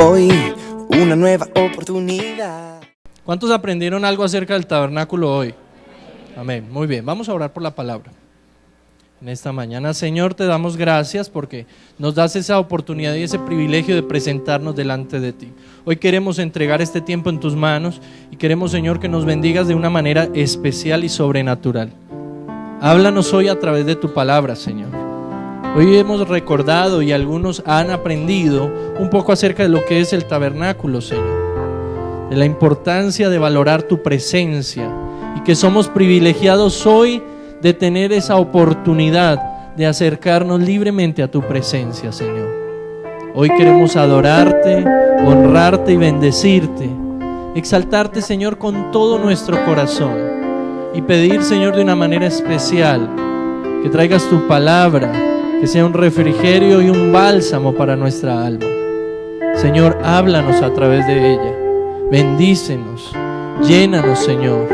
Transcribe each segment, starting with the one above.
Hoy, una nueva oportunidad. ¿Cuántos aprendieron algo acerca del tabernáculo hoy? Amén. Muy bien, vamos a orar por la palabra. En esta mañana, Señor, te damos gracias porque nos das esa oportunidad y ese privilegio de presentarnos delante de ti. Hoy queremos entregar este tiempo en tus manos y queremos, Señor, que nos bendigas de una manera especial y sobrenatural. Háblanos hoy a través de tu palabra, Señor. Hoy hemos recordado y algunos han aprendido un poco acerca de lo que es el tabernáculo, Señor, de la importancia de valorar tu presencia y que somos privilegiados hoy de tener esa oportunidad de acercarnos libremente a tu presencia, Señor. Hoy queremos adorarte, honrarte y bendecirte, exaltarte, Señor, con todo nuestro corazón y pedir, Señor, de una manera especial que traigas tu palabra, que sea un refrigerio y un bálsamo para nuestra alma. Señor, háblanos a través de ella, bendícenos, llénanos, Señor,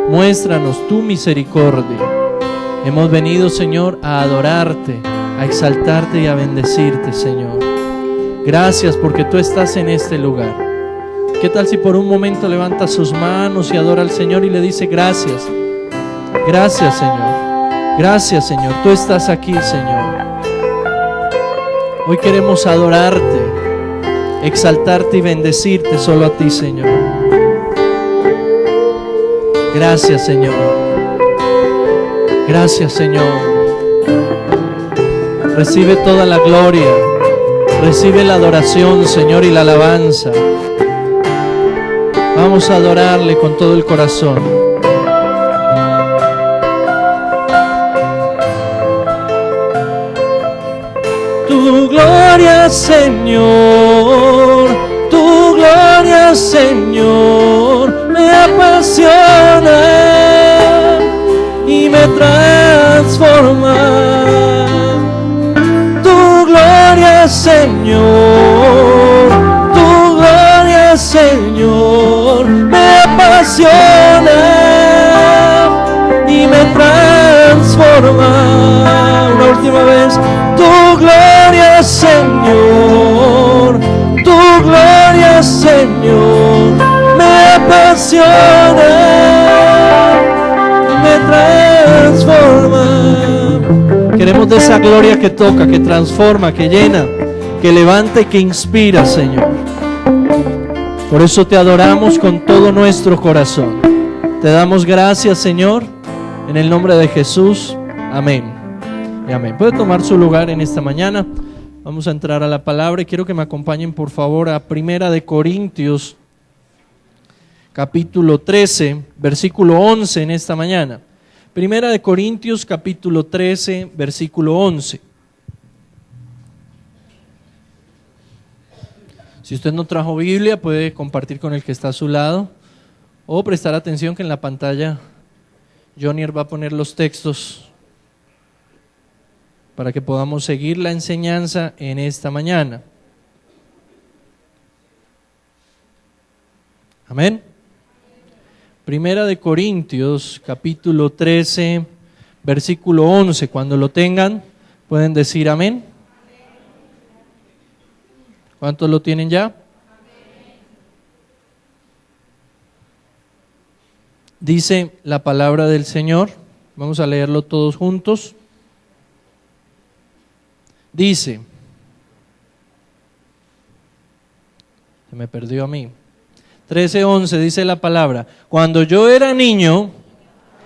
muéstranos tu misericordia. Hemos venido, Señor, a adorarte, a exaltarte y a bendecirte, Señor. Gracias porque tú estás en este lugar. ¿Qué tal si por un momento levanta sus manos y adora al Señor y le dice gracias? Gracias, Señor. Gracias, Señor. Tú estás aquí, Señor. Hoy queremos adorarte, exaltarte y bendecirte solo a ti, Señor. Gracias, Señor. Gracias, Señor. Recibe toda la gloria, recibe la adoración, Señor, y la alabanza. Vamos a adorarle con todo el corazón. Tu gloria, Señor, tu gloria, Señor, me apasiona y me transforma. Tu gloria, Señor, tu gloria, Señor, me apasiona y me transforma. Una última vez. Tu gloria, Señor, tu gloria, Señor, me apasiona, me transforma. Queremos de esa gloria que toca, que transforma, que llena, que levanta y que inspira, Señor. Por eso te adoramos con todo nuestro corazón. Te damos gracias, Señor, en el nombre de Jesús. Amén. Amén. Puede tomar su lugar en esta mañana. Vamos a entrar a la palabra y quiero que me acompañen por favor a 1 Corintios capítulo 13 versículo 11 en esta mañana. 1 Corintios capítulo 13 versículo 11. Si usted no trajo Biblia, puede compartir con el que está a su lado o prestar atención que en la pantalla Jonier va a poner los textos para que podamos seguir la enseñanza en esta mañana. Amén. 1 Corintios capítulo 13 versículo 11. Cuando lo tengan pueden decir amén. ¿Cuántos lo tienen ya? Dice la palabra del Señor. Vamos a leerlo todos juntos. Dice, se me perdió a mí, 13:11 dice la palabra: cuando yo era niño,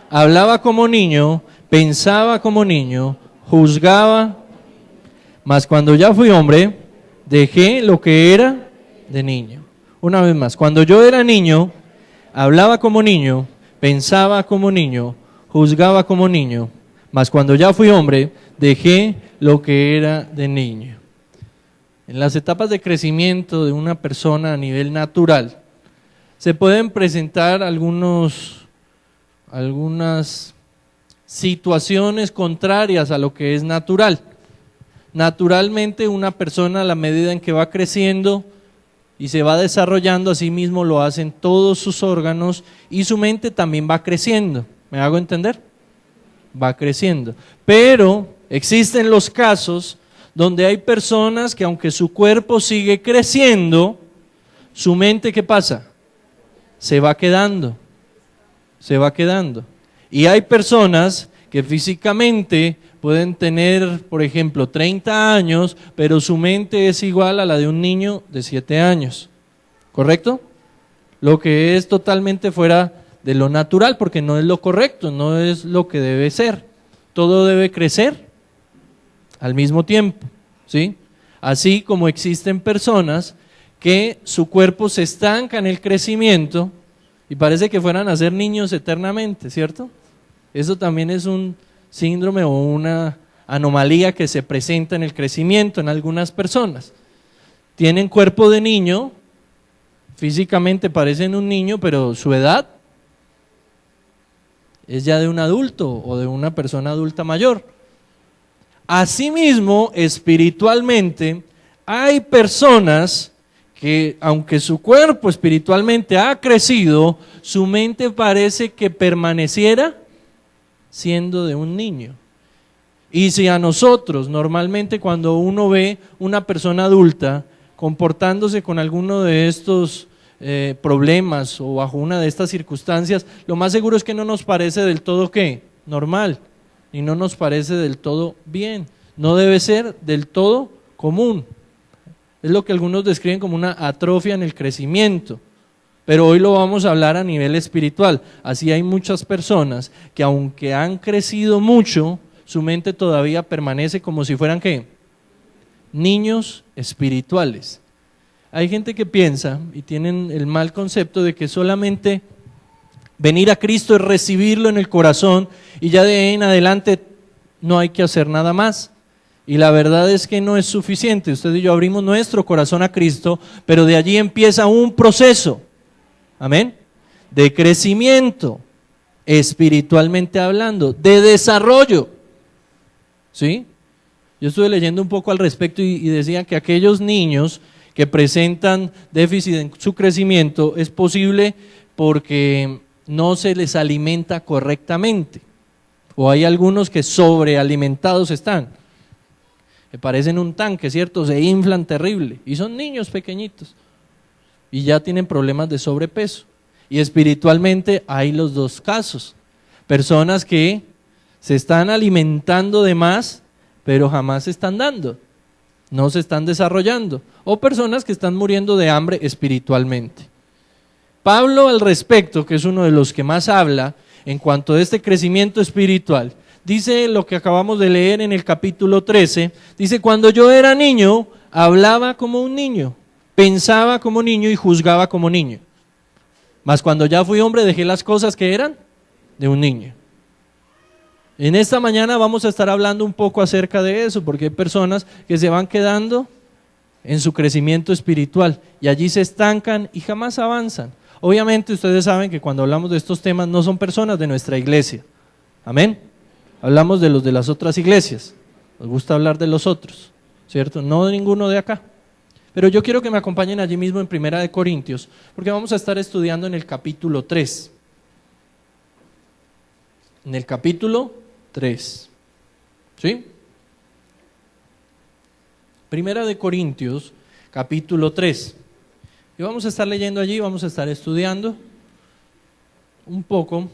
hablaba como niño, pensaba como niño, juzgaba, mas cuando ya fui hombre, dejé lo que era de niño. Una vez más, cuando yo era niño, hablaba como niño, pensaba como niño, juzgaba como niño, mas cuando ya fui hombre, dejé lo que era de niño. En las etapas de crecimiento de una persona a nivel natural, se pueden presentar algunas situaciones contrarias a lo que es natural. Naturalmente, una persona a la medida en que va creciendo y se va desarrollando, así mismo lo hacen todos sus órganos y su mente también va creciendo. ¿Me hago entender? Va creciendo. Pero existen los casos donde hay personas que aunque su cuerpo sigue creciendo, su mente, ¿qué pasa? Se va quedando. Y hay personas que físicamente pueden tener, por ejemplo, 30 años, pero su mente es igual a la de un niño de 7 años. ¿Correcto? Lo que es totalmente fuera de lo natural, porque no es lo correcto, no es lo que debe ser. Todo debe crecer al mismo tiempo, ¿sí? Así como existen personas que su cuerpo se estanca en el crecimiento y parece que fueran a ser niños eternamente, ¿cierto? Eso también es un síndrome o una anomalía que se presenta en el crecimiento en algunas personas. Tienen cuerpo de niño, físicamente parecen un niño, pero su edad es ya de un adulto o de una persona adulta mayor. Asimismo, espiritualmente, hay personas que, aunque su cuerpo espiritualmente ha crecido, su mente parece que permaneciera siendo de un niño. Y si a nosotros, normalmente cuando uno ve una persona adulta comportándose con alguno de estos problemas o bajo una de estas circunstancias, lo más seguro es que no nos parece del todo ¿qué? Normal, y no nos parece del todo bien, no debe ser del todo común. Es lo que algunos describen como una atrofia en el crecimiento, pero hoy lo vamos a hablar a nivel espiritual. Así hay muchas personas que aunque han crecido mucho, su mente todavía permanece como si fueran ¿qué? Niños espirituales. Hay gente que piensa y tienen el mal concepto de que solamente venir a Cristo es recibirlo en el corazón y ya de ahí en adelante no hay que hacer nada más. Y la verdad es que no es suficiente. Usted y yo abrimos nuestro corazón a Cristo, pero de allí empieza un proceso, amén, de crecimiento, espiritualmente hablando, de desarrollo, ¿sí? Yo estuve leyendo un poco al respecto y decía que aquellos niños que presentan déficit en su crecimiento es posible porque no se les alimenta correctamente, o hay algunos que sobrealimentados están, que parecen un tanque, ¿cierto? Se inflan terrible y son niños pequeñitos y ya tienen problemas de sobrepeso. Y espiritualmente hay los dos casos, personas que se están alimentando de más pero jamás se están dando, no se están desarrollando, o personas que están muriendo de hambre espiritualmente. Pablo al respecto, que es uno de los que más habla en cuanto a este crecimiento espiritual, dice lo que acabamos de leer en el capítulo 13, dice: cuando yo era niño, hablaba como un niño, pensaba como niño y juzgaba como niño, mas cuando ya fui hombre dejé las cosas que eran de un niño. En esta mañana vamos a estar hablando un poco acerca de eso, porque hay personas que se van quedando en su crecimiento espiritual y allí se estancan y jamás avanzan. Obviamente ustedes saben que cuando hablamos de estos temas no son personas de nuestra iglesia, amén. Hablamos de los de las otras iglesias, nos gusta hablar de los otros, ¿cierto? No de ninguno de acá. Pero yo quiero que me acompañen allí mismo en 1 Corintios, porque vamos a estar estudiando en el capítulo 3. En el capítulo 3, ¿sí? 1 Corintios, capítulo 3. Y vamos a estar leyendo allí, vamos a estar estudiando un poco.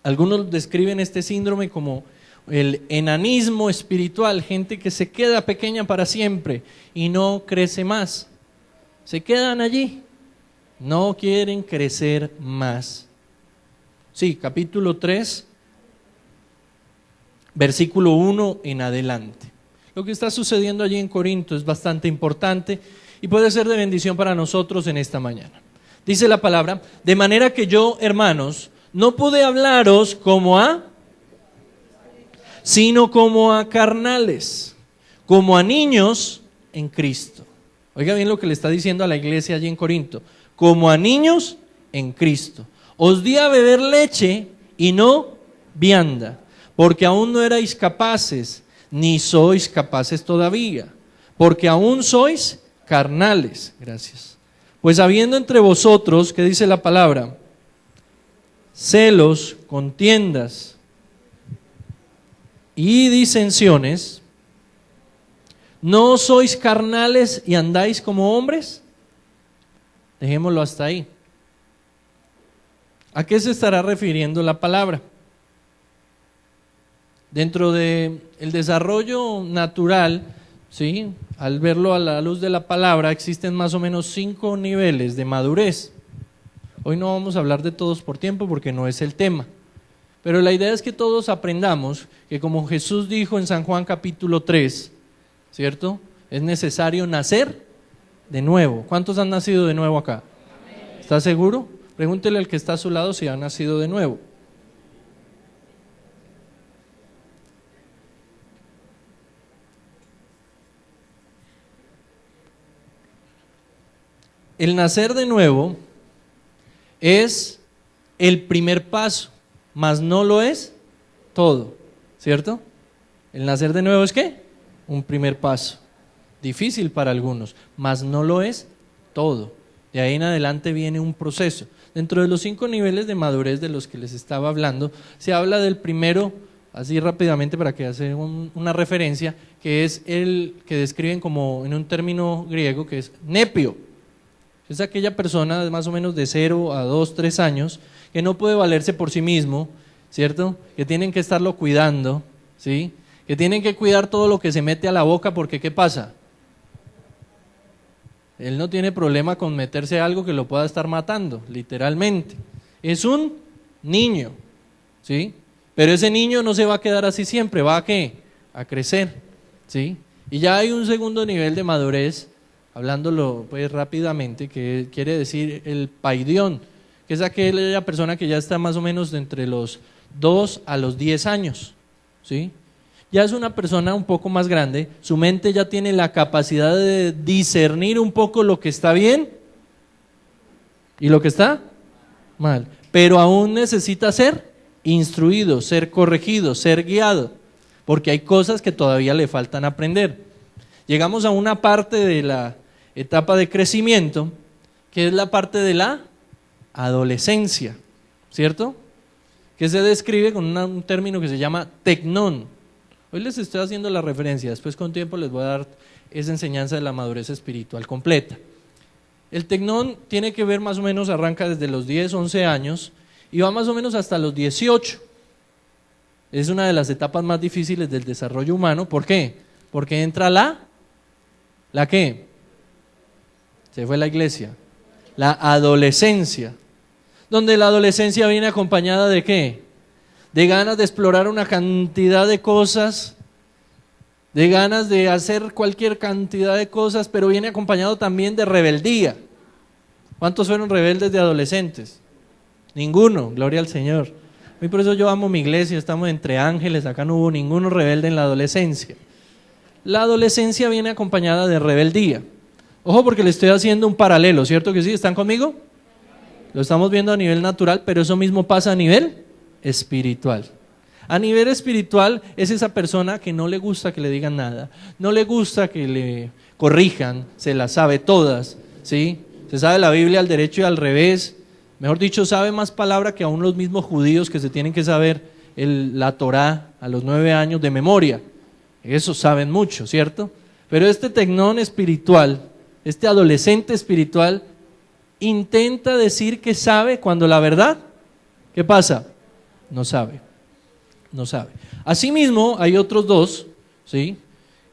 Algunos describen este síndrome como el enanismo espiritual, gente que se queda pequeña para siempre y no crece más. Se quedan allí, no quieren crecer más. Sí, capítulo 3, versículo 1 en adelante. Lo que está sucediendo allí en Corinto es bastante importante y puede ser de bendición para nosotros en esta mañana. Dice la palabra: de manera que yo, hermanos, no pude hablaros como a, sino como a carnales, como a niños en Cristo. Oiga bien lo que le está diciendo a la iglesia allí en Corinto: como a niños en Cristo. Os di a beber leche y no vianda, porque aún no erais capaces, ni sois capaces todavía, porque aún sois carnales. Gracias. Pues habiendo entre vosotros, ¿qué dice la palabra? Celos, contiendas y disensiones, ¿no sois carnales y andáis como hombres? Dejémoslo hasta ahí. ¿A qué se estará refiriendo la palabra? Dentro del desarrollo natural, ¿sí? Al verlo a la luz de la palabra, existen más o menos 5 niveles de madurez. Hoy no vamos a hablar de todos por tiempo porque no es el tema. Pero la idea es que todos aprendamos que, como Jesús dijo en San Juan capítulo 3, ¿cierto? Es necesario nacer de nuevo. ¿Cuántos han nacido de nuevo acá? ¿Está seguro? Pregúntele al que está a su lado si ha nacido de nuevo. El nacer de nuevo es el primer paso, mas no lo es todo, ¿cierto? El nacer de nuevo es ¿qué? Un primer paso. Difícil para algunos, mas no lo es todo. De ahí en adelante viene un proceso. Dentro de los 5 niveles de madurez de los que les estaba hablando, se habla del primero, así rápidamente para que haga una referencia, que es el que describen como en un término griego que es nepio. Es aquella persona más o menos de 0 a 2, 3 años que no puede valerse por sí mismo, ¿cierto? Que tienen que estarlo cuidando, ¿sí? Que tienen que cuidar todo lo que se mete a la boca porque ¿qué pasa? Él no tiene problema con meterse algo que lo pueda estar matando, literalmente. Es un niño, ¿sí? Pero ese niño no se va a quedar así siempre, ¿va a qué? A crecer, ¿sí? Y ya hay un segundo nivel de madurez, hablándolo pues rápidamente, que quiere decir el paidión, que es aquella persona que ya está más o menos de entre los 2 a los 10 años, ¿sí? Ya es una persona un poco más grande, su mente ya tiene la capacidad de discernir un poco lo que está bien y lo que está mal, pero aún necesita ser instruido, ser corregido, ser guiado, porque hay cosas que todavía le faltan aprender. Llegamos a una parte de la etapa de crecimiento, que es la parte de la adolescencia, ¿cierto? Que se describe con un término que se llama tecnón. Hoy les estoy haciendo la referencia, después con tiempo les voy a dar esa enseñanza de la madurez espiritual completa. El tecnón tiene que ver más o menos, arranca desde los 10, 11 años y va más o menos hasta los 18. Es una de las etapas más difíciles del desarrollo humano. ¿Por qué? Porque entra ¿la qué? Se fue la iglesia. La adolescencia. Donde la adolescencia viene acompañada de ¿qué? De ganas de explorar una cantidad de cosas, de ganas de hacer cualquier cantidad de cosas, pero viene acompañado también de rebeldía. ¿Cuántos fueron rebeldes de adolescentes? Ninguno, gloria al Señor. Y por eso yo amo mi iglesia, estamos entre ángeles, acá no hubo ninguno rebelde en la adolescencia. La adolescencia viene acompañada de rebeldía. Ojo porque le estoy haciendo un paralelo, ¿cierto que sí? ¿Están conmigo? Lo estamos viendo a nivel natural, pero eso mismo pasa a nivel espiritual. A nivel espiritual es esa persona que no le gusta que le digan nada, no le gusta que le corrijan, se las sabe todas, ¿sí? Se sabe la Biblia al derecho y al revés, mejor dicho, sabe más palabra que aún los mismos judíos que se tienen que saber la Torá a los 9 años de memoria. Eso saben mucho, ¿cierto? Pero este tecnón espiritual, este adolescente espiritual, intenta decir que sabe cuando la verdad, ¿qué pasa? No sabe. Asimismo, hay otros dos, ¿sí?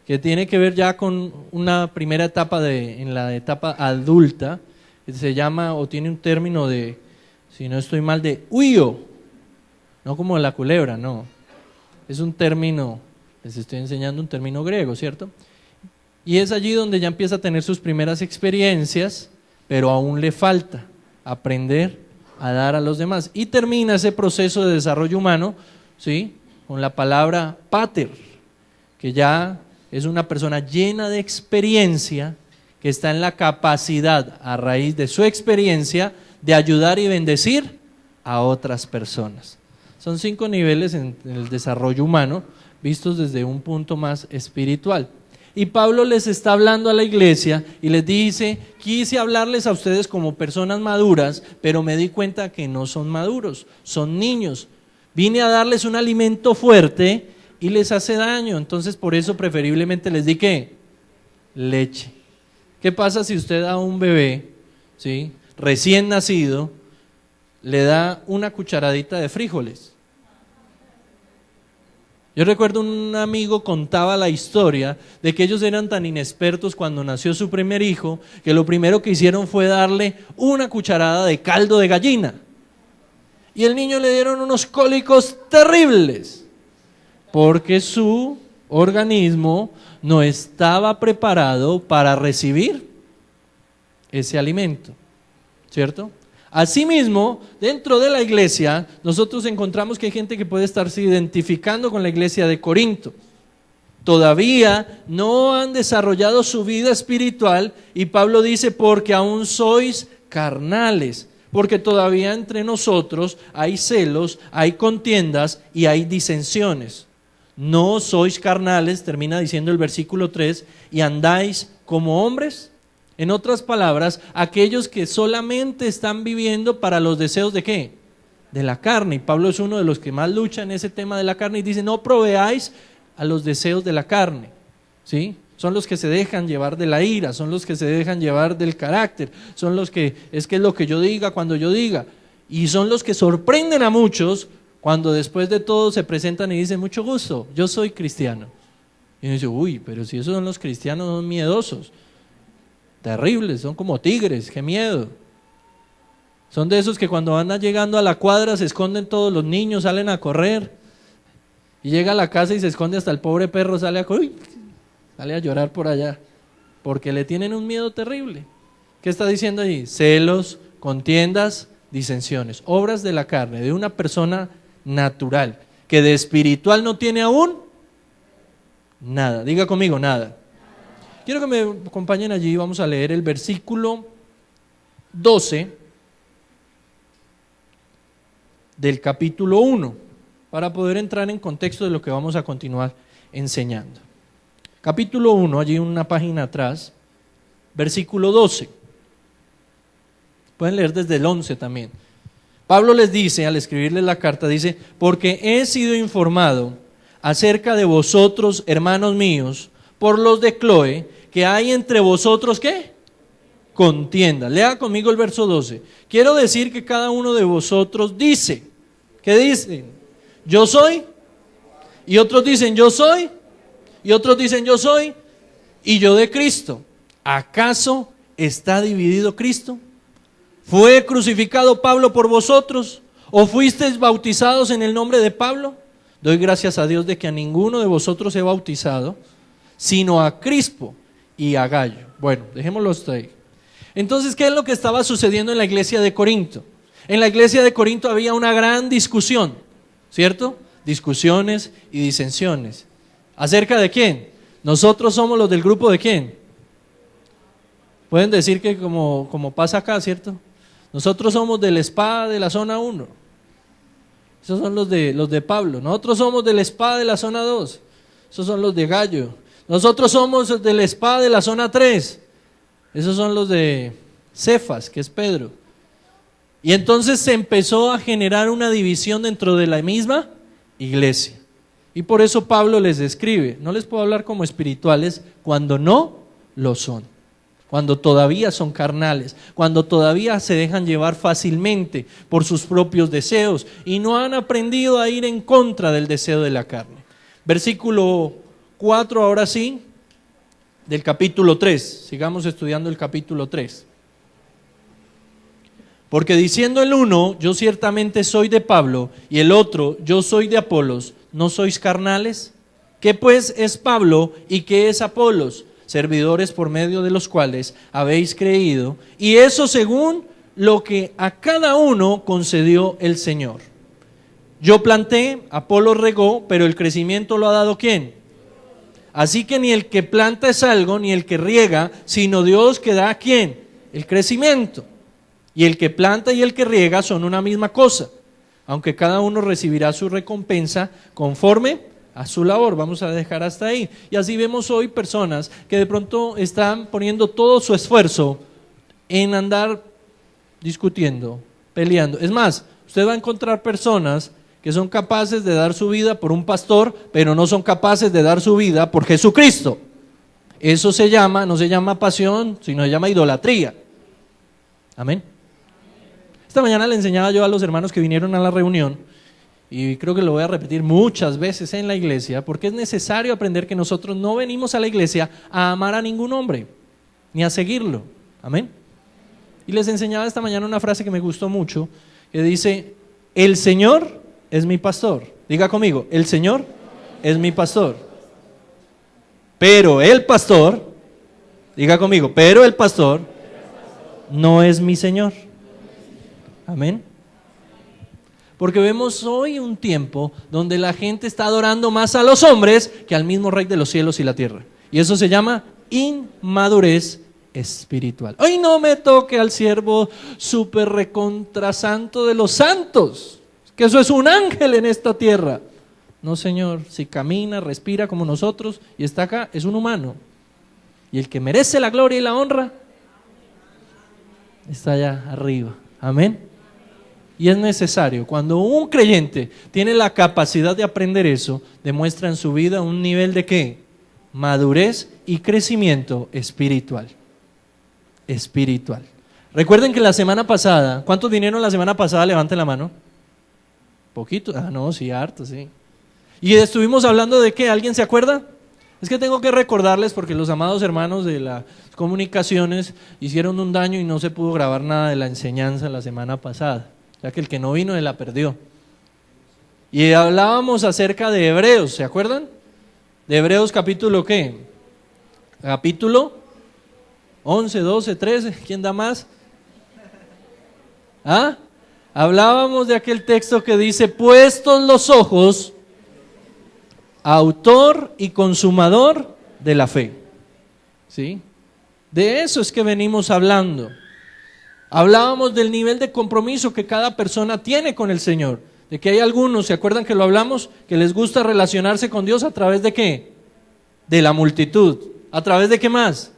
Que tiene que ver ya con una primera etapa en la etapa adulta, que se llama, o tiene un término de, si no estoy mal, de huio, no como la culebra, no. Es un término, les estoy enseñando un término griego, ¿cierto? Y es allí donde ya empieza a tener sus primeras experiencias, pero aún le falta aprender a dar a los demás. Y termina ese proceso de desarrollo humano, ¿sí? Con la palabra pater, que ya es una persona llena de experiencia, que está en la capacidad, a raíz de su experiencia, de ayudar y bendecir a otras personas. Son 5 niveles en el desarrollo humano, vistos desde un punto más espiritual. Y Pablo les está hablando a la iglesia y les dice, quise hablarles a ustedes como personas maduras, pero me di cuenta que no son maduros, son niños. Vine a darles un alimento fuerte y les hace daño, entonces por eso preferiblemente les di ¿qué? Leche. ¿Qué pasa si usted da a un bebé, ¿sí?, recién nacido, le da una cucharadita de frijoles. Yo recuerdo un amigo contaba la historia de que ellos eran tan inexpertos cuando nació su primer hijo, que lo primero que hicieron fue darle una cucharada de caldo de gallina. Y al niño le dieron unos cólicos terribles, porque su organismo no estaba preparado para recibir ese alimento, ¿cierto? Asimismo, dentro de la iglesia, nosotros encontramos que hay gente que puede estarse identificando con la iglesia de Corinto. Todavía no han desarrollado su vida espiritual y Pablo dice, porque aún sois carnales, porque todavía entre nosotros hay celos, hay contiendas y hay disensiones. No sois carnales, termina diciendo el versículo 3, y andáis como hombres. En otras palabras, aquellos que solamente están viviendo para los deseos ¿de qué? De la carne. Y Pablo es uno de los que más lucha en ese tema de la carne y dice, no proveáis a los deseos de la carne, ¿sí? Son los que se dejan llevar de la ira, son los que se dejan llevar del carácter, son los que es lo que yo diga cuando yo diga. Y son los que sorprenden a muchos cuando después de todo se presentan y dicen, mucho gusto, yo soy cristiano. Y uno dice, uy, pero si esos son los cristianos, son miedosos. Terribles, son como tigres, qué miedo. Son de esos que cuando van llegando a la cuadra se esconden todos los niños, salen a correr. Y llega a la casa y se esconde hasta el pobre perro, sale a llorar por allá. Porque le tienen un miedo terrible. ¿Qué está diciendo ahí? Celos, contiendas, disensiones. Obras de la carne, de una persona natural, que de espiritual no tiene aún nada. Diga conmigo, nada. Quiero que me acompañen allí, vamos a leer el versículo 12 del capítulo 1, para poder entrar en contexto de lo que vamos a continuar enseñando. Capítulo 1, allí una página atrás, versículo 12. Pueden leer desde el 11 también. Pablo les dice, al escribirles la carta, dice, porque he sido informado acerca de vosotros, hermanos míos, por los de Cloe, que hay entre vosotros, ¿qué? Contienda. Lea conmigo el verso 12. Quiero decir que cada uno de vosotros dice, ¿qué dicen? Yo soy, y otros dicen yo soy, y otros dicen yo soy, y yo de Cristo. ¿Acaso está dividido Cristo? ¿Fue crucificado Pablo por vosotros? ¿O fuisteis bautizados en el nombre de Pablo? Doy gracias a Dios de que a ninguno de vosotros he bautizado, sino a Crispo y a Gallo. Bueno, dejémoslo hasta ahí. Entonces, ¿qué es lo que estaba sucediendo en la iglesia de Corinto? En la iglesia de Corinto había una gran discusión, ¿cierto? Discusiones y disensiones. ¿Acerca de quién? Nosotros somos los del grupo de quién. Pueden decir que como pasa acá, ¿cierto? Nosotros somos del SPA de la zona 1. Esos son los de Pablo. Nosotros somos del SPA de la zona 2. Esos son los de Gallo. Nosotros somos del SPA de la zona 3. Esos son los de Cefas, que es Pedro. Y entonces se empezó a generar una división dentro de la misma iglesia. Y por eso Pablo les describe, no les puedo hablar como espirituales cuando no lo son. Cuando todavía son carnales, cuando todavía se dejan llevar fácilmente por sus propios deseos y no han aprendido a ir en contra del deseo de la carne. Versículo 4, ahora sí, del capítulo 3. Sigamos estudiando el capítulo 3. Porque diciendo el uno, yo ciertamente soy de Pablo, y el otro, yo soy de Apolos, ¿no sois carnales? ¿Qué pues es Pablo y qué es Apolos? Servidores por medio de los cuales habéis creído, y eso según lo que a cada uno concedió el Señor. Yo planté, Apolos regó, pero el crecimiento lo ha dado ¿quién? Así que ni el que planta es algo, ni el que riega, sino Dios que da ¿quién? El crecimiento. Y el que planta y el que riega son una misma cosa, aunque cada uno recibirá su recompensa conforme a su labor. Vamos a dejar hasta ahí. Y así vemos hoy personas que de pronto están poniendo todo su esfuerzo en andar discutiendo, peleando. Es más, usted va a encontrar personas que son capaces de dar su vida por un pastor, pero no son capaces de dar su vida por Jesucristo. Eso no se llama pasión, sino se llama idolatría. Amén. Esta mañana le enseñaba yo a los hermanos que vinieron a la reunión, y creo que lo voy a repetir muchas veces en la iglesia, porque es necesario aprender que nosotros no venimos a la iglesia a amar a ningún hombre, ni a seguirlo. Amén. Y les enseñaba esta mañana una frase que me gustó mucho, que dice: el Señor es mi pastor. Diga conmigo: el Señor es mi pastor. Pero el pastor, diga conmigo, pero el pastor no es mi Señor. Amén. Porque vemos hoy un tiempo donde la gente está adorando más a los hombres que al mismo Rey de los cielos y la tierra. Y eso se llama inmadurez espiritual. Hoy no me toque al siervo súper recontra santo de los santos, que eso es un ángel en esta tierra. No, Señor, si camina, respira como nosotros y está acá, es un humano. Y el que merece la gloria y la honra está allá arriba. Amén. Y es necesario, cuando un creyente tiene la capacidad de aprender eso, demuestra en su vida un nivel de ¿qué? Madurez y crecimiento espiritual. Espiritual. Recuerden que la semana pasada, ¿cuántos vinieron la semana pasada? Levanten la mano. ¿Poquito? Ah, no, sí, harto, sí. Y estuvimos hablando de ¿qué? ¿Alguien se acuerda? Es que tengo que recordarles porque los amados hermanos de las comunicaciones hicieron un daño y no se pudo grabar nada de la enseñanza la semana pasada. O sea que el que no vino se la perdió. Y hablábamos acerca de Hebreos, ¿se acuerdan? De Hebreos capítulo ¿qué? Capítulo 11, 12, 13, ¿quién da más? ¿Ah? Hablábamos de aquel texto que dice: puestos los ojos, autor y consumador de la fe. ¿Sí? De eso es que venimos hablando. Hablábamos del nivel de compromiso que cada persona tiene con el Señor. De que hay algunos, ¿se acuerdan que lo hablamos? Que les gusta relacionarse con Dios a través de ¿qué? De la multitud. ¿A través de qué más?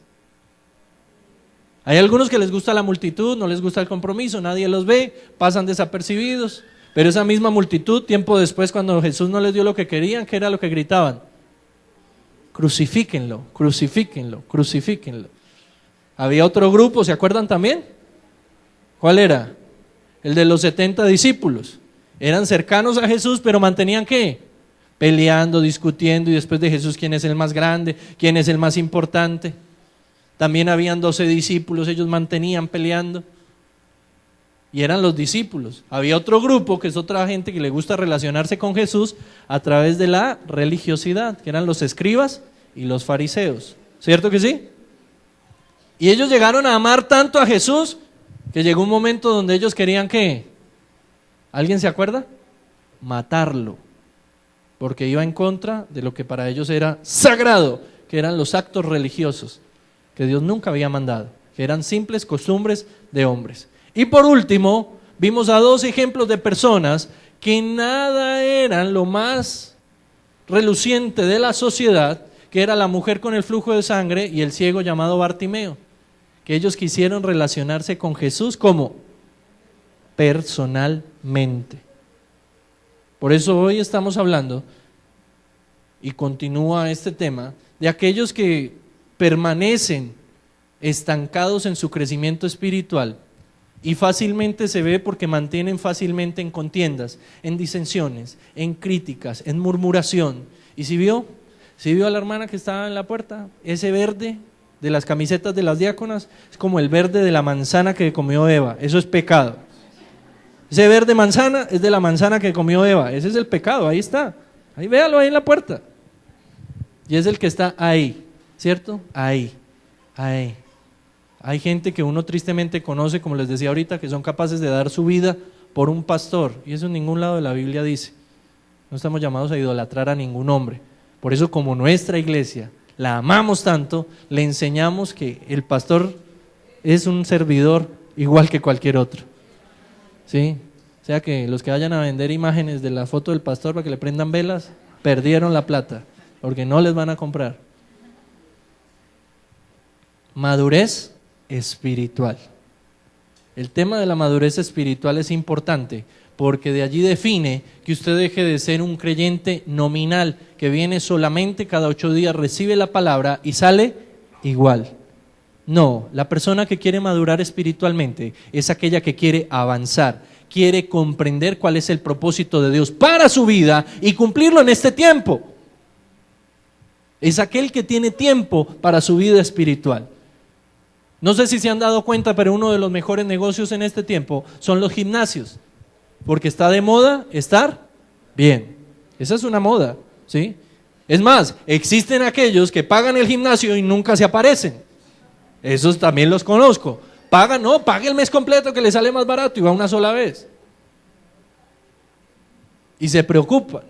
Hay algunos que les gusta la multitud, no les gusta el compromiso, nadie los ve, pasan desapercibidos. Pero esa misma multitud, tiempo después, cuando Jesús no les dio lo que querían, ¿qué era lo que gritaban? Crucifíquenlo, crucifíquenlo, crucifíquenlo. Había otro grupo, ¿se acuerdan también? ¿Cuál era? El de los 70 discípulos. Eran cercanos a Jesús, pero mantenían ¿qué? Peleando, discutiendo, y después de Jesús, ¿quién es el más grande? ¿Quién es el más importante? También habían 12 discípulos, ellos mantenían peleando. Y eran los discípulos. Había otro grupo, que es otra gente que le gusta relacionarse con Jesús a través de la religiosidad, que eran los escribas y los fariseos. ¿Cierto que sí? Y ellos llegaron a amar tanto a Jesús que llegó un momento donde ellos querían ¿qué? ¿Alguien se acuerda? Matarlo, porque iba en contra de lo que para ellos era sagrado, que eran los actos religiosos que Dios nunca había mandado, que eran simples costumbres de hombres. Y por último, vimos a dos ejemplos de personas que nada eran lo más reluciente de la sociedad, que era la mujer con el flujo de sangre y el ciego llamado Bartimeo, que ellos quisieron relacionarse con Jesús como personalmente. Por eso hoy estamos hablando, y continúa este tema, de aquellos que permanecen estancados en su crecimiento espiritual, y fácilmente se ve porque mantienen fácilmente en contiendas, en disensiones, en críticas, en murmuración. ¿Y si vio a la hermana que estaba en la puerta? Ese verde de las camisetas de las diáconas es como el verde de la manzana que comió Eva. Eso es pecado. Ese verde manzana es de la manzana que comió Eva. Ese es el pecado, ahí está. Ahí véalo, ahí en la puerta. Y es el que está ahí, ¿cierto? Ahí. Hay gente que uno tristemente conoce, como les decía ahorita, que son capaces de dar su vida por un pastor. Y eso en ningún lado de la Biblia dice. No estamos llamados a idolatrar a ningún hombre. Por eso, como nuestra iglesia la amamos tanto, le enseñamos que el pastor es un servidor igual que cualquier otro. ¿Sí? O sea que los que vayan a vender imágenes de la foto del pastor para que le prendan velas, perdieron la plata, porque no les van a comprar. Madurez espiritual. El tema de la madurez espiritual es importante porque de allí define que usted deje de ser un creyente nominal que viene solamente cada 8 días, recibe la palabra y sale igual. No, la persona que quiere madurar espiritualmente es aquella que quiere avanzar, quiere comprender cuál es el propósito de Dios para su vida y cumplirlo en este tiempo. Es aquel que tiene tiempo para su vida espiritual. No sé si se han dado cuenta, pero uno de los mejores negocios en este tiempo son los gimnasios, porque está de moda estar bien. Esa es una moda, ¿sí? Es más, existen aquellos que pagan el gimnasio y nunca se aparecen. Esos también los conozco. Pague el mes completo que le sale más barato y va una sola vez. Y se preocupan.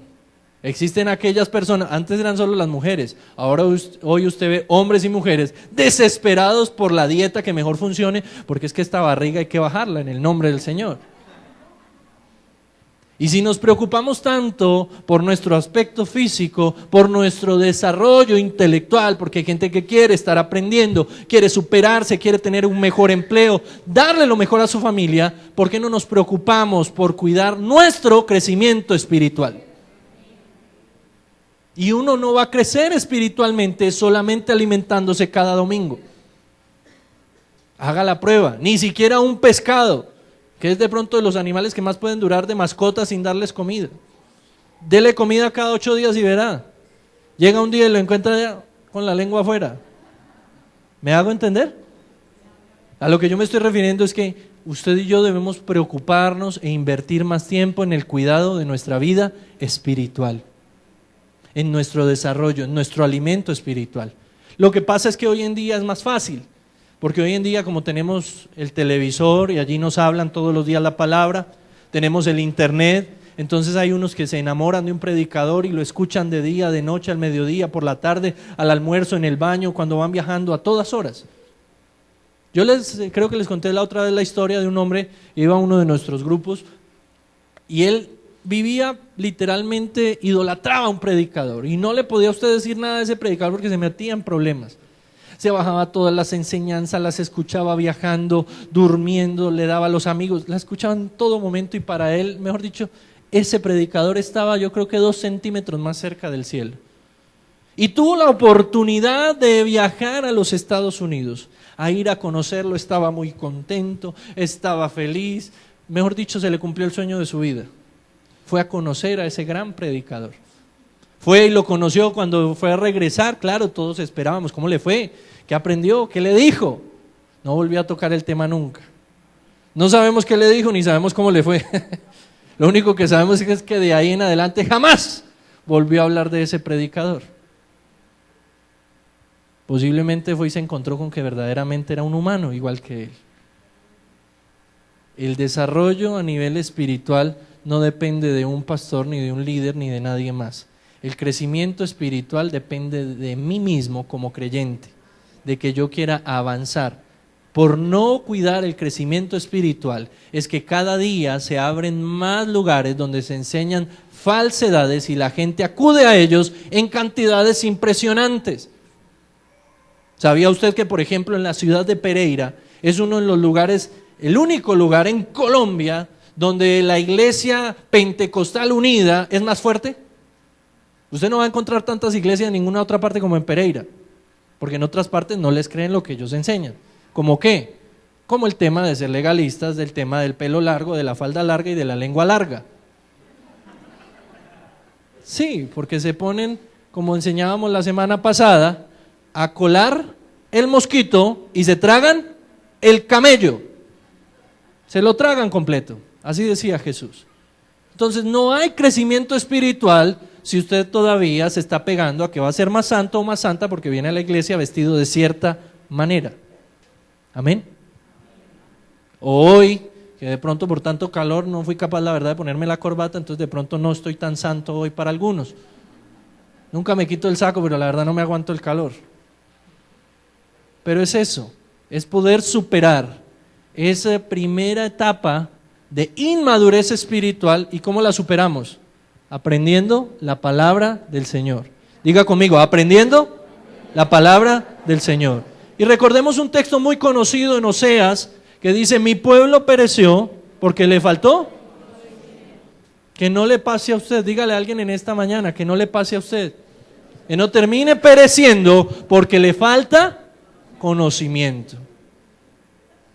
Existen aquellas personas, antes eran solo las mujeres, ahora hoy usted ve hombres y mujeres desesperados por la dieta que mejor funcione, porque es que esta barriga hay que bajarla en el nombre del Señor. Y si nos preocupamos tanto por nuestro aspecto físico, por nuestro desarrollo intelectual, porque hay gente que quiere estar aprendiendo, quiere superarse, quiere tener un mejor empleo, darle lo mejor a su familia, ¿por qué no nos preocupamos por cuidar nuestro crecimiento espiritual? Y uno no va a crecer espiritualmente solamente alimentándose cada domingo. Haga la prueba, ni siquiera un pescado, que es de pronto de los animales que más pueden durar de mascota sin darles comida. Dele comida cada 8 días y verá. Llega un día y lo encuentra ya con la lengua afuera. ¿Me hago entender? A lo que yo me estoy refiriendo es que usted y yo debemos preocuparnos e invertir más tiempo en el cuidado de nuestra vida espiritual, en nuestro desarrollo, en nuestro alimento espiritual. Lo que pasa es que hoy en día es más fácil, porque hoy en día como tenemos el televisor y allí nos hablan todos los días la palabra, tenemos el internet, entonces hay unos que se enamoran de un predicador y lo escuchan de día, de noche, al mediodía, por la tarde, al almuerzo, en el baño, cuando van viajando, a todas horas. Yo creo que les conté la otra vez la historia de un hombre, iba a uno de nuestros grupos y él vivía literalmente, idolatraba a un predicador y no le podía a usted decir nada de ese predicador porque se metía en problemas. Se bajaba todas las enseñanzas, las escuchaba viajando, durmiendo, le daba a los amigos, las escuchaba en todo momento y para él, mejor dicho, ese predicador estaba yo creo que 2 centímetros más cerca del cielo. Y tuvo la oportunidad de viajar a los Estados Unidos, a ir a conocerlo, estaba muy contento, estaba feliz, mejor dicho, se le cumplió el sueño de su vida. Fue a conocer a ese gran predicador. Fue y lo conoció cuando fue a regresar, claro, todos esperábamos, ¿cómo le fue? ¿Qué aprendió? ¿Qué le dijo? No volvió a tocar el tema nunca. No sabemos qué le dijo ni sabemos cómo le fue. Lo único que sabemos es que de ahí en adelante jamás volvió a hablar de ese predicador. Posiblemente fue y se encontró con que verdaderamente era un humano igual que él. El desarrollo a nivel espiritual no depende de un pastor, ni de un líder, ni de nadie más. El crecimiento espiritual depende de mí mismo como creyente, de que yo quiera avanzar. Por no cuidar el crecimiento espiritual, es que cada día se abren más lugares donde se enseñan falsedades y la gente acude a ellos en cantidades impresionantes. ¿Sabía usted que, por ejemplo, en la ciudad de Pereira es uno de los lugares, el único lugar en Colombia donde la iglesia pentecostal unida es más fuerte? Usted no va a encontrar tantas iglesias en ninguna otra parte como en Pereira, porque en otras partes no les creen lo que ellos enseñan. ¿Cómo qué? Como el tema de ser legalistas, del tema del pelo largo, de la falda larga y de la lengua larga. Sí, porque se ponen, como enseñábamos la semana pasada, a colar el mosquito y se tragan el camello. Se lo tragan completo, así decía Jesús. Entonces no hay crecimiento espiritual si usted todavía se está pegando a que va a ser más santo o más santa porque viene a la iglesia vestido de cierta manera. Amén. Hoy, que de pronto por tanto calor no fui capaz la verdad de ponerme la corbata, entonces de pronto no estoy tan santo hoy para algunos. Nunca me quito el saco, pero la verdad no me aguanto el calor. Pero es eso, es poder superar esa primera etapa de inmadurez espiritual. ¿Y cómo la superamos? Aprendiendo la palabra del Señor. Diga conmigo, aprendiendo la palabra del Señor. Y recordemos un texto muy conocido en Oseas que dice: mi pueblo pereció porque le faltó. Que no le pase a usted, dígale a alguien en esta mañana, que no le pase a usted, que no termine pereciendo porque le falta conocimiento.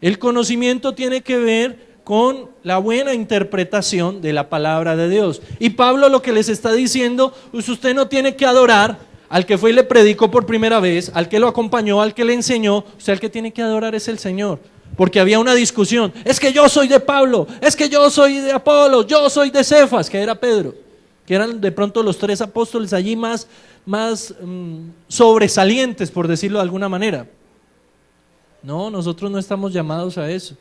El conocimiento tiene que ver con la buena interpretación de la palabra de Dios. Y Pablo lo que les está diciendo es: usted no tiene que adorar al que fue y le predicó por primera vez, al que lo acompañó, al que le enseñó. Usted al que tiene que adorar es el Señor. Porque había una discusión: es que yo soy de Pablo, es que yo soy de Apolo, yo soy de Cefas, que era Pedro, que eran de pronto los 3 apóstoles allí más sobresalientes, por decirlo de alguna manera. No, nosotros no estamos llamados a eso.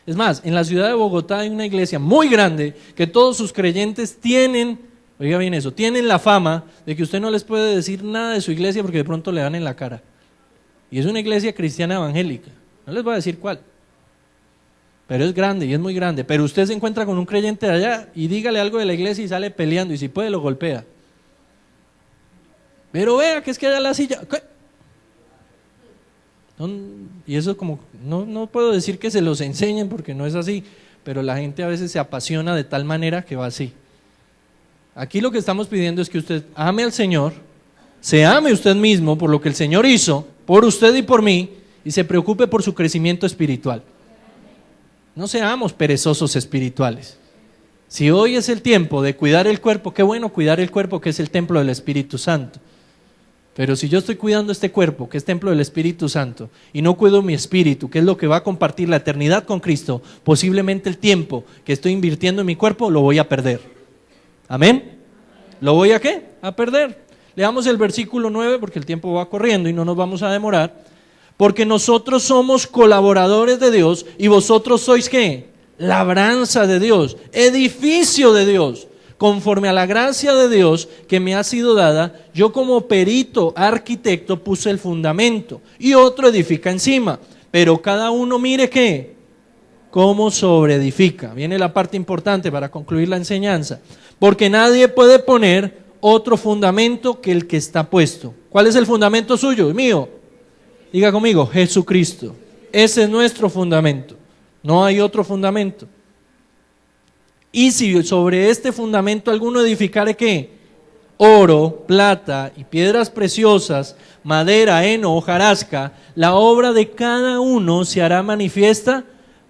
Es más, en la ciudad de Bogotá hay una iglesia muy grande que todos sus creyentes tienen, oiga bien eso, tienen la fama de que usted no les puede decir nada de su iglesia porque de pronto le dan en la cara. Y es una iglesia cristiana evangélica, no les voy a decir cuál, pero es grande y es muy grande. Pero usted se encuentra con un creyente de allá y dígale algo de la iglesia y sale peleando, y si puede lo golpea. Pero vea que es que allá la silla... ¿Qué? Y eso como, no puedo decir que se los enseñen porque no es así, pero la gente a veces se apasiona de tal manera que va así. Aquí lo que estamos pidiendo es que usted ame al Señor, se ame usted mismo por lo que el Señor hizo, por usted y por mí, y se preocupe por su crecimiento espiritual. No seamos perezosos espirituales. Si hoy es el tiempo de cuidar el cuerpo, qué bueno cuidar el cuerpo, que es el templo del Espíritu Santo. Pero si yo estoy cuidando este cuerpo, que es templo del Espíritu Santo, y no cuido mi espíritu, que es lo que va a compartir la eternidad con Cristo, posiblemente el tiempo que estoy invirtiendo en mi cuerpo lo voy a perder. ¿Amén? ¿Lo voy a qué? A perder. Leamos el versículo 9 porque el tiempo va corriendo y no nos vamos a demorar. Porque nosotros somos colaboradores de Dios y vosotros sois ¿qué? Labranza de Dios, edificio de Dios. Conforme a la gracia de Dios que me ha sido dada, yo como perito arquitecto puse el fundamento y otro edifica encima. Pero cada uno mire ¿qué? Cómo sobreedifica. Viene la parte importante para concluir la enseñanza. Porque nadie puede poner otro fundamento que el que está puesto. ¿Cuál es el fundamento suyo y mío? Diga conmigo, Jesucristo. Ese es nuestro fundamento. No hay otro fundamento. Y si sobre este fundamento alguno edificare ¿qué? Oro, plata y piedras preciosas, madera, heno, hojarasca, la obra de cada uno se hará manifiesta,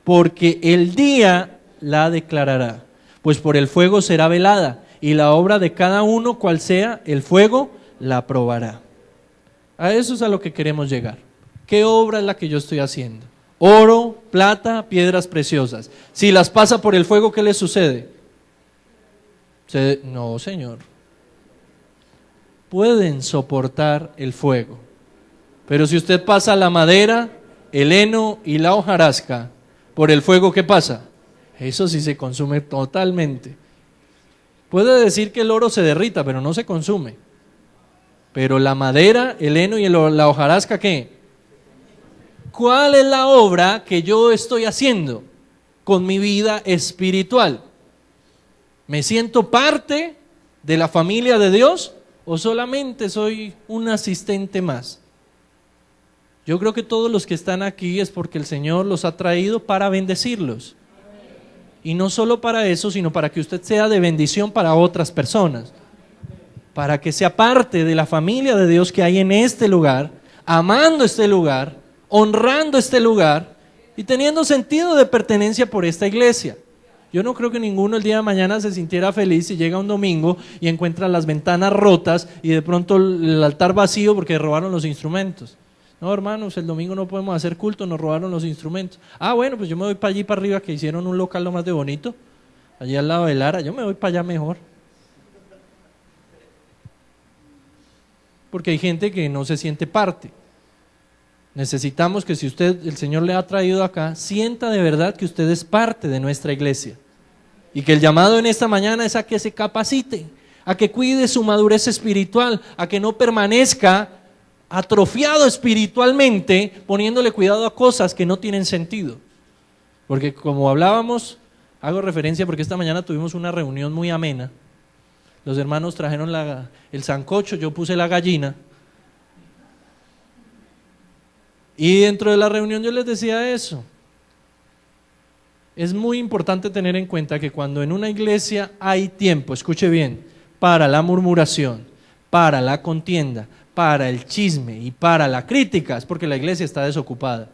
porque el día la declarará. Pues por el fuego será velada, y la obra de cada uno, cual sea el fuego, la probará. A eso es a lo que queremos llegar. ¿Qué obra es la que yo estoy haciendo? Oro, plata, piedras preciosas. Si las pasa por el fuego, ¿qué le sucede? No, Señor. Pueden soportar el fuego. Pero si usted pasa la madera, el heno y la hojarasca por el fuego, ¿qué pasa? Eso sí se consume totalmente. Puede decir que el oro se derrita, pero no se consume. Pero la madera, el heno y la hojarasca, ¿qué? ¿Cuál es la obra que yo estoy haciendo con mi vida espiritual? ¿Me siento parte de la familia de Dios o solamente soy un asistente más? Yo creo que todos los que están aquí es porque el Señor los ha traído para bendecirlos. Y no solo para eso, sino para que usted sea de bendición para otras personas. Para que sea parte de la familia de Dios que hay en este lugar, amando este lugar, honrando este lugar y teniendo sentido de pertenencia por esta iglesia. Yo no creo que ninguno el día de mañana se sintiera feliz si llega un domingo y encuentra las ventanas rotas y de pronto el altar vacío porque robaron los instrumentos. No, hermanos, el domingo no podemos hacer culto, nos robaron los instrumentos. Ah, bueno, pues yo me voy para allí para arriba, que hicieron un local lo más de bonito, allí al lado de Lara. Yo me voy para allá mejor. Porque hay gente que no se siente parte. Necesitamos que si usted, el Señor le ha traído acá, sienta de verdad que usted es parte de nuestra iglesia. Y que el llamado en esta mañana es a que se capacite, a que cuide su madurez espiritual, a que no permanezca atrofiado espiritualmente, poniéndole cuidado a cosas que no tienen sentido. Porque como hablábamos, hago referencia porque esta mañana tuvimos una reunión muy amena. Los hermanos trajeron el sancocho, yo puse la gallina. Y dentro de la reunión yo les decía eso. Es muy importante tener en cuenta que cuando en una iglesia hay tiempo, escuche bien, para la murmuración, para la contienda, para el chisme y para la crítica, es porque la iglesia está desocupada.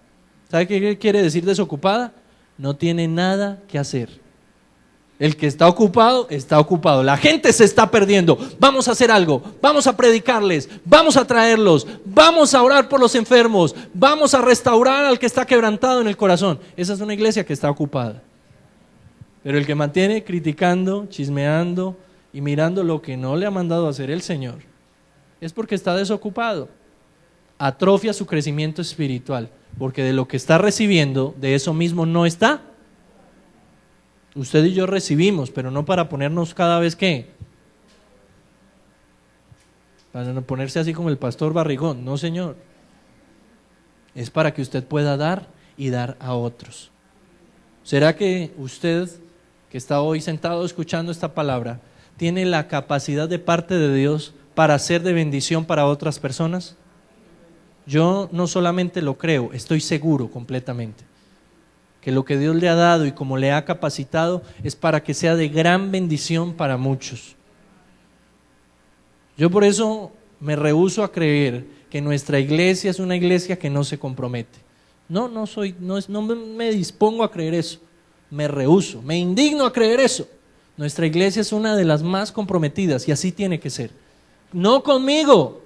¿Sabe qué quiere decir desocupada? No tiene nada que hacer. El que está ocupado, está ocupado. La gente se está perdiendo. Vamos a hacer algo, vamos a predicarles, vamos a traerlos, vamos a orar por los enfermos, vamos a restaurar al que está quebrantado en el corazón. Esa es una iglesia que está ocupada. Pero el que mantiene criticando, chismeando y mirando lo que no le ha mandado a hacer el Señor, es porque está desocupado. Atrofia su crecimiento espiritual, porque de lo que está recibiendo, de eso mismo no está. Usted y yo recibimos, pero no para ponernos cada vez que, para no ponerse así como el pastor Barrigón, no señor. Es para que usted pueda dar y dar a otros. ¿Será que usted, que está hoy sentado escuchando esta palabra, tiene la capacidad de parte de Dios para ser de bendición para otras personas? Yo no solamente lo creo, estoy seguro completamente que lo que Dios le ha dado y como le ha capacitado es para que sea de gran bendición para muchos. Yo por eso me rehúso a creer que nuestra iglesia es una iglesia que no se compromete. No me dispongo a creer eso, me rehúso, me indigno a creer eso. Nuestra iglesia es una de las más comprometidas y así tiene que ser. No conmigo,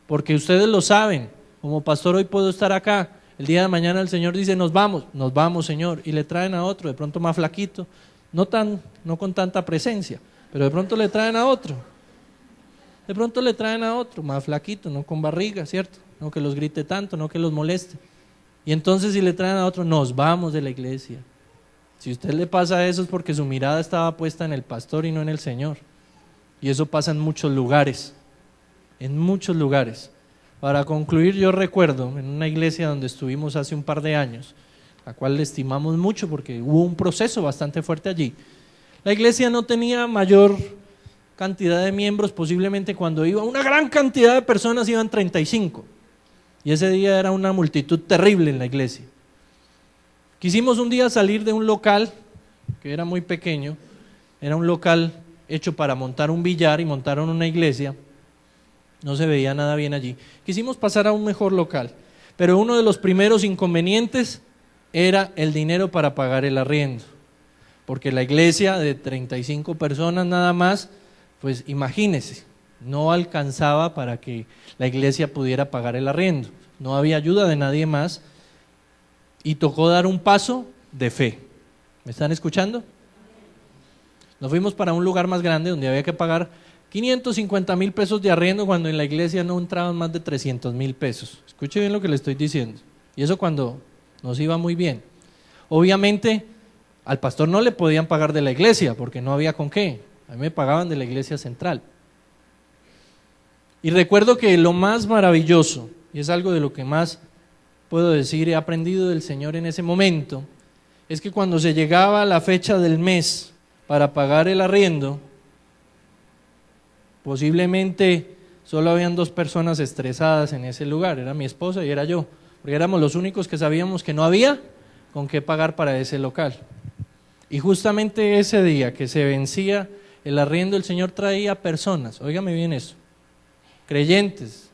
porque ustedes lo saben, como pastor hoy puedo estar acá. El día de mañana el Señor dice, nos vamos Señor, y le traen a otro, de pronto más flaquito, no con tanta presencia, pero de pronto le traen a otro, más flaquito, no con barriga, ¿cierto? No que los grite tanto, no que los moleste. Y entonces si le traen a otro, nos vamos de la iglesia. Si a usted le pasa eso es porque su mirada estaba puesta en el pastor y no en el Señor. Y eso pasa en muchos lugares, Para concluir, yo recuerdo en una iglesia donde estuvimos hace un par de años, la cual le estimamos mucho porque hubo un proceso bastante fuerte allí. La iglesia no tenía mayor cantidad de miembros, posiblemente cuando iba una gran cantidad de personas iban 35. Y ese día era una multitud terrible en la iglesia. Quisimos un día salir de un local que era muy pequeño, era un local hecho para montar un billar y montaron una iglesia. No se veía nada bien allí. Quisimos pasar a un mejor local, pero uno de los primeros inconvenientes era el dinero para pagar el arriendo, porque la iglesia de 35 personas nada más, pues imagínese, no alcanzaba para que la iglesia pudiera pagar el arriendo, no había ayuda de nadie más y tocó dar un paso de fe. ¿Me están escuchando? Nos fuimos para un lugar más grande donde había que pagar 550,000 pesos de arriendo cuando en la iglesia no entraban más de 300,000 pesos. Escuche bien lo que le estoy diciendo. Y eso cuando nos iba muy bien. Obviamente al pastor no le podían pagar de la iglesia porque no había con qué. A mí me pagaban de la iglesia central. Y recuerdo que lo más maravilloso, y es algo de lo que más puedo decir he aprendido del Señor en ese momento, es que cuando se llegaba a la fecha del mes para pagar el arriendo, posiblemente solo habían 2 personas estresadas en ese lugar, era mi esposa y era yo, porque éramos los únicos que sabíamos que no había con qué pagar para ese local. Y justamente ese día que se vencía el arriendo, el Señor traía personas, óigame bien eso, creyentes,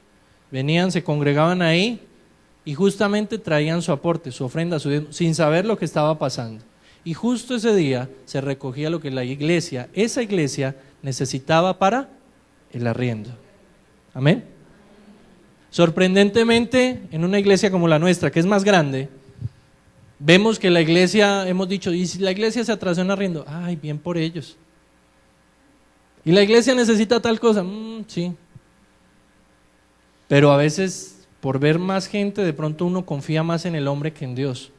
venían, se congregaban ahí y justamente traían su aporte, su ofrenda, sin saber lo que estaba pasando. Y justo ese día se recogía lo que la iglesia, esa iglesia necesitaba para el arriendo. Amén. Sorprendentemente, en una iglesia como la nuestra, que es más grande, vemos que la iglesia, hemos dicho, y si la iglesia se atrasó en arriendo, ay, bien por ellos. Y la iglesia necesita tal cosa, sí. Pero a veces, por ver más gente, de pronto uno confía más en el hombre que en Dios.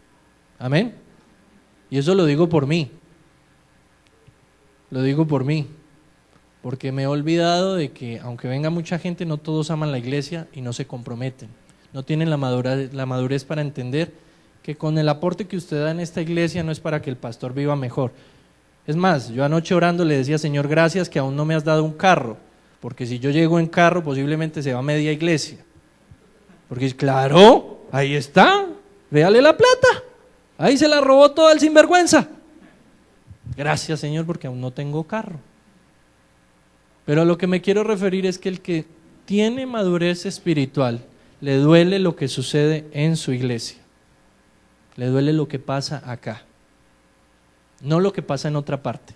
Amén. Y eso lo digo por mí. Porque me he olvidado de que aunque venga mucha gente, no todos aman la iglesia y no se comprometen. No tienen la madurez para entender que con el aporte que usted da en esta iglesia no es para que el pastor viva mejor. Es más, yo anoche orando le decía, Señor, gracias que aún no me has dado un carro, porque si yo llego en carro posiblemente se va media iglesia. Porque claro, ahí está, véale la plata, ahí se la robó toda el sinvergüenza. Gracias, Señor, porque aún no tengo carro. Pero a lo que me quiero referir es que el que tiene madurez espiritual, le duele lo que sucede en su iglesia. Le duele lo que pasa acá, no lo que pasa en otra parte.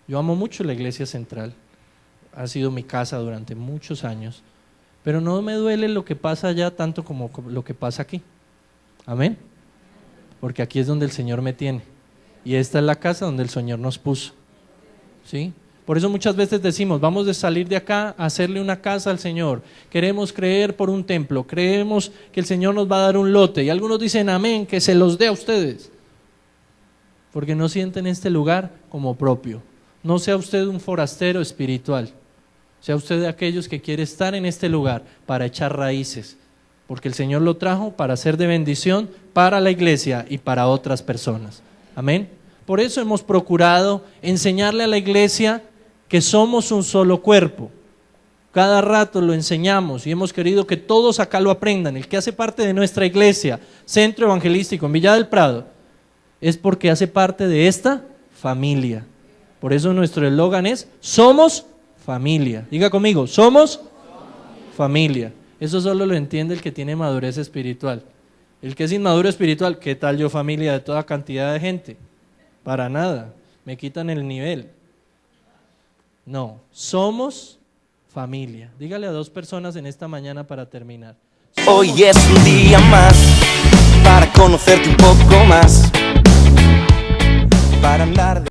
Yo amo mucho la iglesia central, ha sido mi casa durante muchos años, pero no me duele lo que pasa allá tanto como lo que pasa aquí. Amén. Porque aquí es donde el Señor me tiene y esta es la casa donde el Señor nos puso. ¿Sí? Por eso muchas veces decimos, vamos a salir de acá a hacerle una casa al Señor. Queremos creer por un templo, creemos que el Señor nos va a dar un lote. Y algunos dicen amén, que se los dé a ustedes. Porque no sienten este lugar como propio. No sea usted un forastero espiritual. Sea usted de aquellos que quiere estar en este lugar para echar raíces. Porque el Señor lo trajo para ser de bendición para la iglesia y para otras personas. Amén. Por eso hemos procurado enseñarle a la iglesia que somos un solo cuerpo. Cada rato lo enseñamos y hemos querido que todos acá lo aprendan. El que hace parte de nuestra iglesia, Centro Evangelístico en Villa del Prado, es porque hace parte de esta familia. Por eso nuestro eslogan es, somos familia. Diga conmigo, somos familia. Eso solo lo entiende el que tiene madurez espiritual. El que es inmaduro espiritual, ¿qué tal yo familia de toda cantidad de gente? Para nada, me quitan el nivel. No, somos familia. Dígale a 2 personas en esta mañana para terminar. Hoy es un día más para conocerte un poco más, para andar de